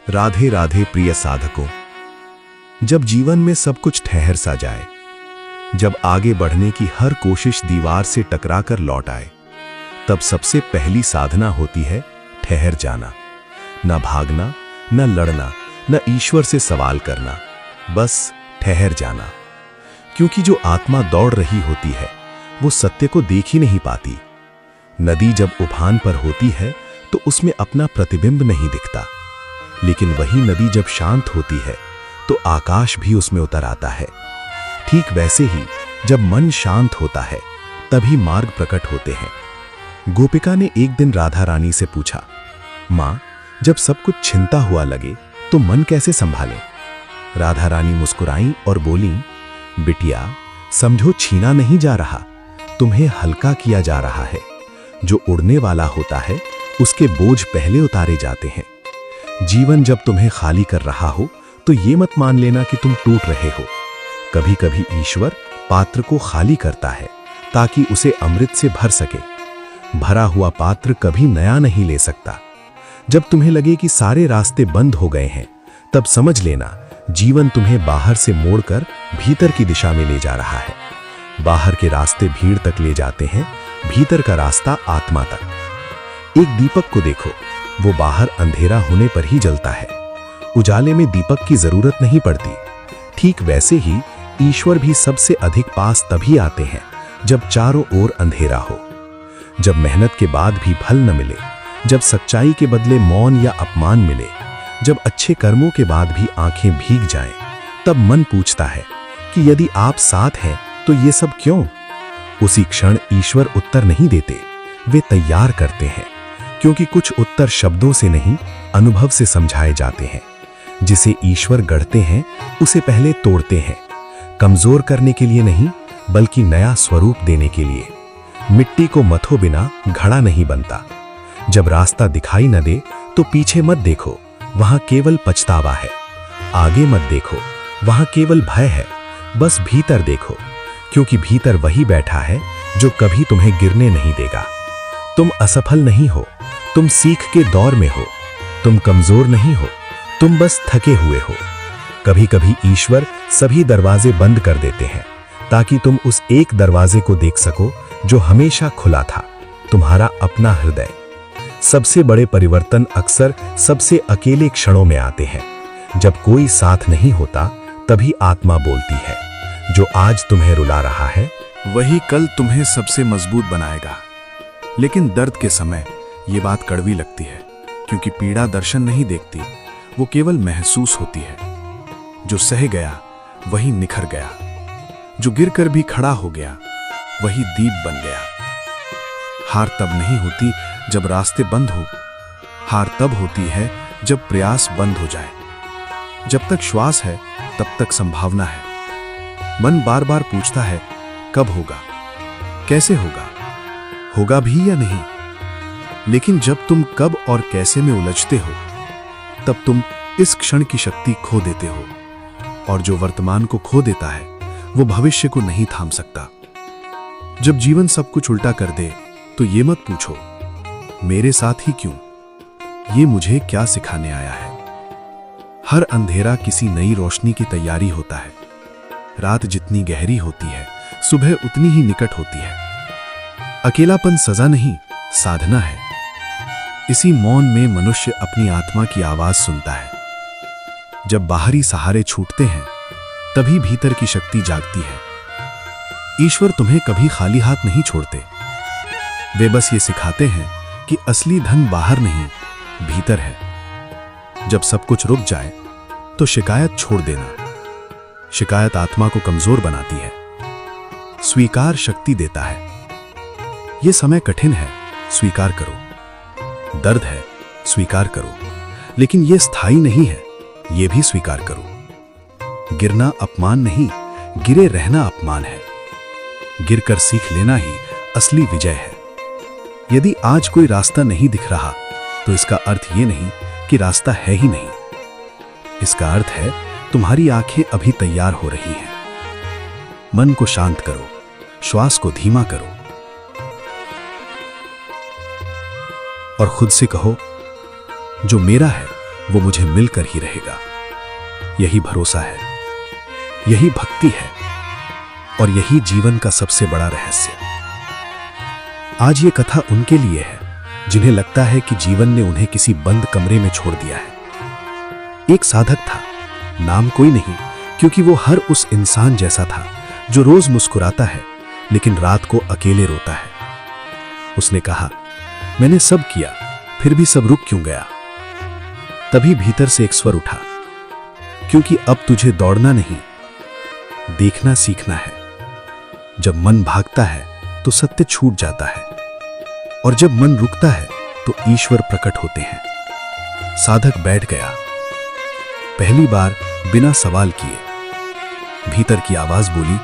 राधे राधे प्रिय साधकों। जब जीवन में सब कुछ ठहर सा जाए, जब आगे बढ़ने की हर कोशिश दीवार से टकराकर लौट आए, तब सबसे पहली साधना होती है ठहर जाना। न भागना, न लड़ना, न ईश्वर से सवाल करना, बस ठहर जाना। क्योंकि जो आत्मा दौड़ रही होती है वो सत्य को देख ही नहीं पाती। नदी जब उफान पर होती है तो उसमें अपना प्रतिबिंब नहीं दिखता, लेकिन वही नदी जब शांत होती है तो आकाश भी उसमें उतर आता है। ठीक वैसे ही जब मन शांत होता है तभी मार्ग प्रकट होते हैं। गोपिका ने एक दिन राधा रानी से पूछा, माँ, जब सब कुछ छिनता हुआ लगे तो मन कैसे संभालें? राधा रानी मुस्कुराईं और बोली, बिटिया, समझो छीना नहीं जा रहा, तुम्हें हल्का किया जा रहा है। जो उड़ने वाला होता है उसके बोझ पहले उतारे जाते हैं। जीवन जब तुम्हें खाली कर रहा हो तो ये मत मान लेना कि तुम टूट रहे हो। कभी कभी ईश्वर पात्र को खाली करता है ताकि उसे अमृत से भर सके। भरा हुआ पात्र कभी नया नहीं ले सकता। जब तुम्हें लगे कि सारे रास्ते बंद हो गए हैं, तब समझ लेना जीवन तुम्हें बाहर से मोड़कर भीतर की दिशा में ले जा रहा है। बाहर के रास्ते भीड़ तक ले जाते हैं, भीतर का रास्ता आत्मा तक। एक दीपक को देखो, वो बाहर अंधेरा होने पर ही जलता है। उजाले में दीपक की जरूरत नहीं पड़ती। ठीक वैसे ही ईश्वर भी सबसे अधिक पास तभी आते हैं जब चारों ओर अंधेरा हो। जब मेहनत के बाद भी फल न मिले, जब सच्चाई के बदले मौन या अपमान मिले, जब अच्छे कर्मों के बाद भी आंखें भीग जाएं, तब मन पूछता है कि यदि आप साथ हैं तो ये सब क्यों? उसी क्षण ईश्वर उत्तर नहीं देते, वे तैयार करते हैं। क्योंकि कुछ उत्तर शब्दों से नहीं, अनुभव से समझाए जाते हैं। जिसे ईश्वर गढ़ते हैं उसे पहले तोड़ते हैं, कमजोर करने के लिए नहीं, बल्कि नया स्वरूप देने के लिए। मिट्टी को मथो बिना घड़ा नहीं बनता। जब रास्ता दिखाई न दे तो पीछे मत देखो, वहां केवल पछतावा है। आगे मत देखो, वहां केवल भय है। बस भीतर देखो, क्योंकि भीतर वही बैठा है जो कभी तुम्हें गिरने नहीं देगा। तुम असफल नहीं हो, तुम सीख के दौर में हो। तुम कमजोर नहीं हो, तुम बस थके हुए हो। कभी कभी ईश्वर सभी दरवाजे बंद कर देते हैं ताकि तुम उस एक दरवाजे को देख सको जो हमेशा खुला था, तुम्हारा अपना हृदय। सबसे बड़े परिवर्तन अक्सर सबसे अकेले क्षणों में आते हैं। जब कोई साथ नहीं होता तभी आत्मा बोलती है, जो आज तुम्हें रुला रहा है वही कल तुम्हें सबसे मजबूत बनाएगा। लेकिन दर्द के समय ये बात कड़वी लगती है, क्योंकि पीड़ा दर्शन नहीं देखती, वो केवल महसूस होती है। जो सह गया वही निखर गया, जो गिरकर भी खड़ा हो गया वही दीप बन गया। हार तब नहीं होती जब रास्ते बंद हो, हार तब होती है जब प्रयास बंद हो जाए। जब तक श्वास है तब तक संभावना है। मन बार बार पूछता है, कब होगा, कैसे होगा, होगा भी या नहीं। लेकिन जब तुम कब और कैसे में उलझते हो, तब तुम इस क्षण की शक्ति खो देते हो। और जो वर्तमान को खो देता है वो भविष्य को नहीं थाम सकता। जब जीवन सब कुछ उल्टा कर दे तो ये मत पूछो, मेरे साथ ही क्यों, ये मुझे क्या सिखाने आया है। हर अंधेरा किसी नई रोशनी की तैयारी होता है। रात जितनी गहरी होती है, सुबह उतनी ही निकट होती है। अकेलापन सजा नहीं, साधना है। इसी मौन में मनुष्य अपनी आत्मा की आवाज सुनता है। जब बाहरी सहारे छूटते हैं तभी भीतर की शक्ति जागती है। ईश्वर तुम्हें कभी खाली हाथ नहीं छोड़ते। वे बस ये सिखाते हैं कि असली धन बाहर नहीं, भीतर है। जब सब कुछ रुक जाए तो शिकायत छोड़ देना। शिकायत आत्मा को कमजोर बनाती है। स्वीकार शक्ति देता है। यह समय कठिन है, स्वीकार करो। दर्द है, स्वीकार करो। लेकिन यह स्थायी नहीं है, यह भी स्वीकार करो। गिरना अपमान नहीं, गिरे रहना अपमान है। गिरकर सीख लेना ही असली विजय है। यदि आज कोई रास्ता नहीं दिख रहा तो इसका अर्थ यह नहीं कि रास्ता है ही नहीं। इसका अर्थ है तुम्हारी आंखें अभी तैयार हो रही हैं। मन को शांत करो, श्वास को धीमा करो और खुद से कहो, जो मेरा है वो मुझे मिलकर ही रहेगा। यही भरोसा है, यही भक्ति है और यही जीवन का सबसे बड़ा रहस्य। आज ये कथा उनके लिए है जिन्हें लगता है कि जीवन ने उन्हें किसी बंद कमरे में छोड़ दिया है। एक साधक था, नाम कोई नहीं, क्योंकि वो हर उस इंसान जैसा था जो रोज मुस्कुराता है लेकिन रात को अकेले रोता है। उसने कहा, मैंने सब किया, फिर भी सब रुक क्यों गया? तभी भीतर से एक स्वर उठा, क्योंकि अब तुझे दौड़ना नहीं, देखना सीखना है। जब मन भागता है तो सत्य छूट जाता है, और जब मन रुकता है तो ईश्वर प्रकट होते हैं। साधक बैठ गया, पहली बार बिना सवाल किए। भीतर की आवाज बोली,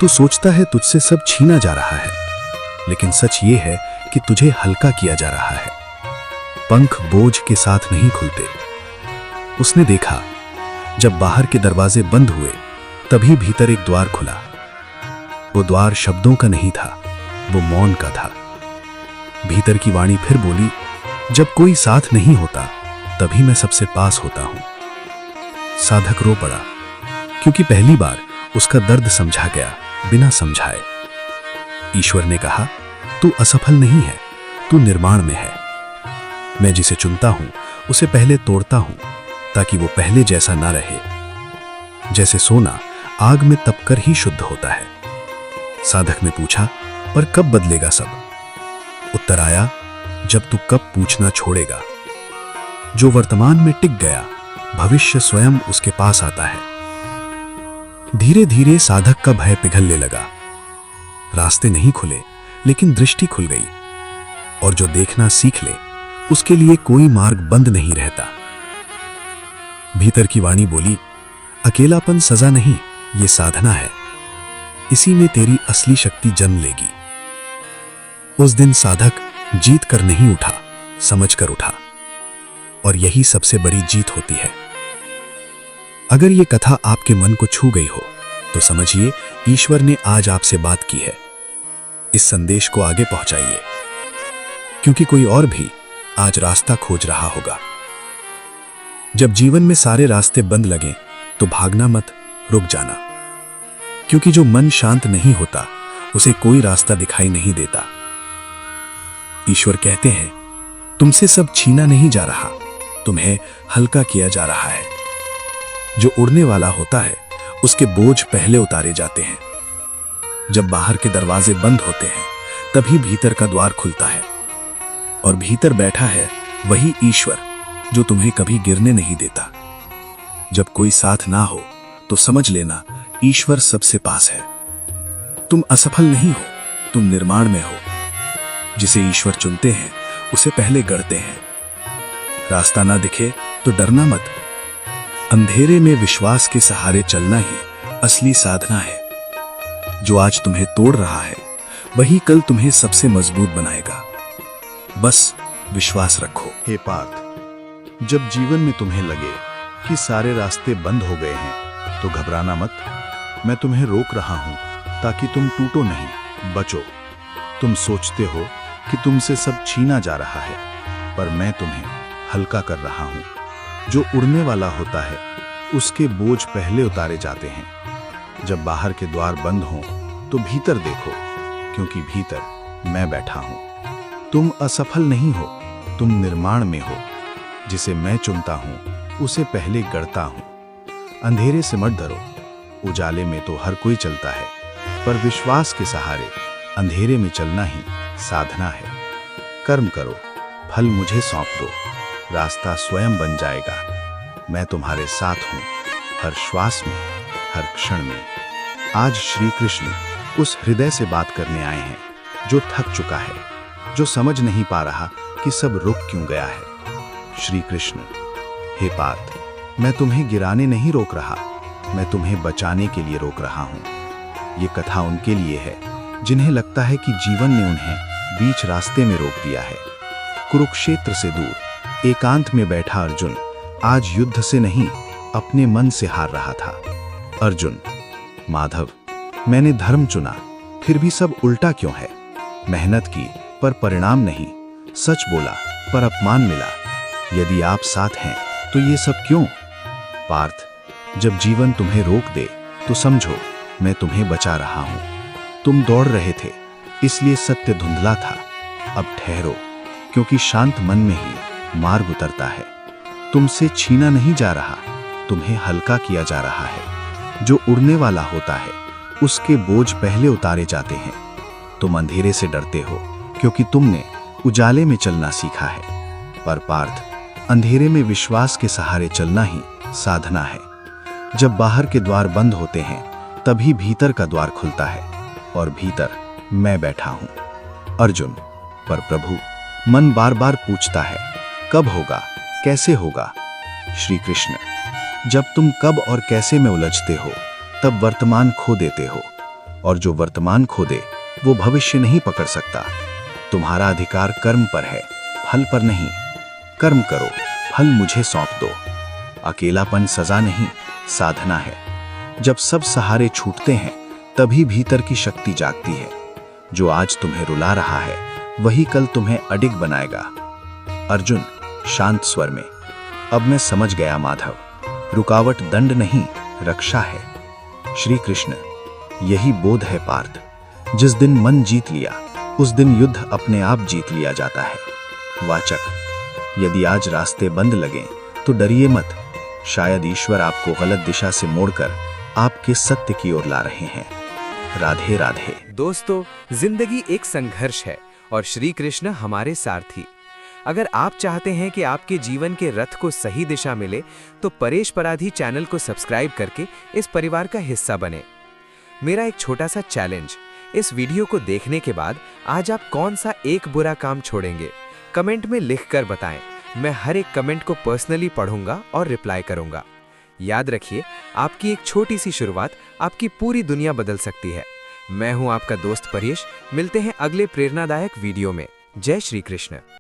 तू सोचता है तुझसे सब छीना जा रहा है, लेकिन सच ये है कि तुझे हल्का किया जा रहा है। पंख बोझ के साथ नहीं खुलते। उसने देखा, जब बाहर के दरवाजे बंद हुए तभी भीतर एक द्वार खुला। वो द्वार शब्दों का नहीं था, वो मौन का था। भीतर की वाणी फिर बोली, जब कोई साथ नहीं होता तभी मैं सबसे पास होता हूं। साधक रो पड़ा, क्योंकि पहली बार उसका दर्द समझा गया बिना समझाए। ईश्वर ने कहा, तू असफल नहीं है, तू निर्माण में है। मैं जिसे चुनता हूं उसे पहले तोड़ता हूं ताकि वो पहले जैसा ना रहे। जैसे सोना आग में तपकर ही शुद्ध होता है। साधक ने पूछा, पर कब बदलेगा सब? उत्तर आया, जब तू कब पूछना छोड़ेगा। जो वर्तमान में टिक गया, भविष्य स्वयं उसके पास आता है। धीरे धीरे साधक का भय पिघलने लगा। रास्ते नहीं खुले, लेकिन दृष्टि खुल गई, और जो देखना सीख ले उसके लिए कोई मार्ग बंद नहीं रहता। भीतर की वाणी बोली, अकेलापन सजा नहीं, ये साधना है। इसी में तेरी असली शक्ति जन्म लेगी। उस दिन साधक जीत कर नहीं उठा, समझ कर उठा, और यही सबसे बड़ी जीत होती है। अगर ये कथा आपके मन को छू गई हो तो समझिए ईश्वर ने आज आपसे बात की है। इस संदेश को आगे पहुंचाइए, क्योंकि कोई और भी आज रास्ता खोज रहा होगा। जब जीवन में सारे रास्ते बंद लगें तो भागना मत, रुक जाना, क्योंकि जो मन शांत नहीं होता उसे कोई रास्ता दिखाई नहीं देता। ईश्वर कहते हैं, तुमसे सब छीना नहीं जा रहा, तुम्हें हल्का किया जा रहा है। जो उड़ने वाला होता है उसके बोझ पहले उतारे जाते हैं। जब बाहर के दरवाजे बंद होते हैं तभी भीतर का द्वार खुलता है, और भीतर बैठा है वही ईश्वर जो तुम्हें कभी गिरने नहीं देता। जब कोई साथ ना हो तो समझ लेना ईश्वर सबसे पास है। तुम असफल नहीं हो, तुम निर्माण में हो। जिसे ईश्वर चुनते हैं उसे पहले गढ़ते हैं। रास्ता ना दिखे तो डरना मत। अंधेरे में विश्वास के सहारे चलना ही असली साधना है। जो आज तुम्हें तोड़ रहा है वही कल तुम्हें सबसे मजबूत बनाएगा। बस विश्वास रखो। हे पार्थ, जब जीवन में तुम्हें लगे कि सारे रास्ते बंद हो गए हैं तो घबराना मत। मैं तुम्हें रोक रहा हूं ताकि तुम टूटो नहीं, बचो। तुम सोचते हो कि तुमसे सब छीना जा रहा है, पर मैं तुम्हें हल्का कर रहा हूं। जो उड़ने वाला होता है उसके बोझ पहले उतारे जाते हैं। जब बाहर के द्वार बंद हों तो भीतर देखो, क्योंकि भीतर मैं बैठा हूं। तुम असफल नहीं हो, तुम निर्माण में हो। जिसे मैं चुनता हूं उसे पहले गढ़ता हूं। अंधेरे से मत डरो, उजाले में तो हर कोई चलता है, पर विश्वास के सहारे अंधेरे में चलना ही साधना है। कर्म करो, फल मुझे सौंप दो, रास्ता स्वयं बन जाएगा। मैं तुम्हारे साथ हूं, हर श्वास में, हर क्षण में। आज श्री कृष्ण उस हृदय से बात करने आए हैं जो थक चुका है, जो समझ नहीं पा रहा कि सब रुक क्यों गया है। श्री कृष्ण, हे पार्थ, मैं तुम्हें गिराने नहीं रोक रहा, मैं तुम्हें बचाने के लिए रोक रहा हूं। ये कथा उनके लिए है जिन्हें लगता है कि जीवन ने उन्हें बीच रास्ते में रोक दिया है। कुरुक्षेत्र से दूर एकांत में बैठा अर्जुन आज युद्ध से नहीं अपने मन से हार रहा था। अर्जुन, माधव, मैंने धर्म चुना, फिर भी सब उल्टा क्यों है? मेहनत की पर परिणाम नहीं, सच बोला पर अपमान मिला। यदि आप साथ हैं तो ये सब क्यों? पार्थ, जब जीवन तुम्हें रोक दे तो समझो मैं तुम्हें बचा रहा हूं। तुम दौड़ रहे थे इसलिए सत्य धुंधला था। अब ठहरो, क्योंकि शांत मन में ही मार्ग उतरता है। तुमसे छीना नहीं जा रहा, तुम्हें हल्का किया जा रहा है। जो उड़ने वाला होता है उसके बोझ पहले उतारे जाते हैं। तुम अंधेरे से डरते हो क्योंकि तुमने उजाले में चलना सीखा है। पर पार्थ, अंधेरे में विश्वास के सहारे चलना ही साधना है। जब बाहर के द्वार बंद होते हैं तभी भीतर का द्वार खुलता है, और भीतर मैं बैठा हूं। अर्जुन, पर प्रभु, मन बार बार पूछता है कब होगा, कैसे होगा? श्री कृष्ण, जब तुम कब और कैसे में उलझते हो तब वर्तमान खो देते हो, और जो वर्तमान खो दे वो भविष्य नहीं पकड़ सकता। तुम्हारा अधिकार कर्म पर है, फल पर नहीं। कर्म करो, फल मुझे सौंप दो। अकेलापन सजा नहीं, साधना है। जब सब सहारे छूटते हैं तभी भीतर की शक्ति जागती है। जो आज तुम्हें रुला रहा है वही कल तुम्हें अडिग बनाएगा। अर्जुन, शांत स्वर में, अब मैं समझ गया माधव, रुकावट दंड नहीं, रक्षा है। श्री कृष्ण, यही बोध है पार्थ। जिस दिन मन जीत लिया उस दिन युद्ध अपने आप जीत लिया जाता है। वाचक, यदि आज रास्ते बंद लगें तो डरिए मत। शायद ईश्वर आपको गलत दिशा से मोड़कर आपके सत्य की ओर ला रहे हैं। राधे राधे। दोस्तों, जिंदगी एक संघर्ष है और श्री कृष्ण हमारे सारथी। अगर आप चाहते हैं कि आपके जीवन के रथ को सही दिशा मिले तो परेश पराधी चैनल को सब्सक्राइब करके इस परिवार का हिस्सा बने। मेरा एक छोटा सा चैलेंज, इस वीडियो को देखने के बाद आज आप कौन सा एक बुरा काम छोड़ेंगे, कमेंट में लिखकर बताएं। मैं हर एक कमेंट को पर्सनली पढ़ूंगा और रिप्लाई करूंगा। याद रखिए, आपकी एक छोटी सी शुरुआत आपकी पूरी दुनिया बदल सकती है। मैं हूं आपका दोस्त परेश। मिलते हैं अगले प्रेरणादायक वीडियो में। जय श्री कृष्ण।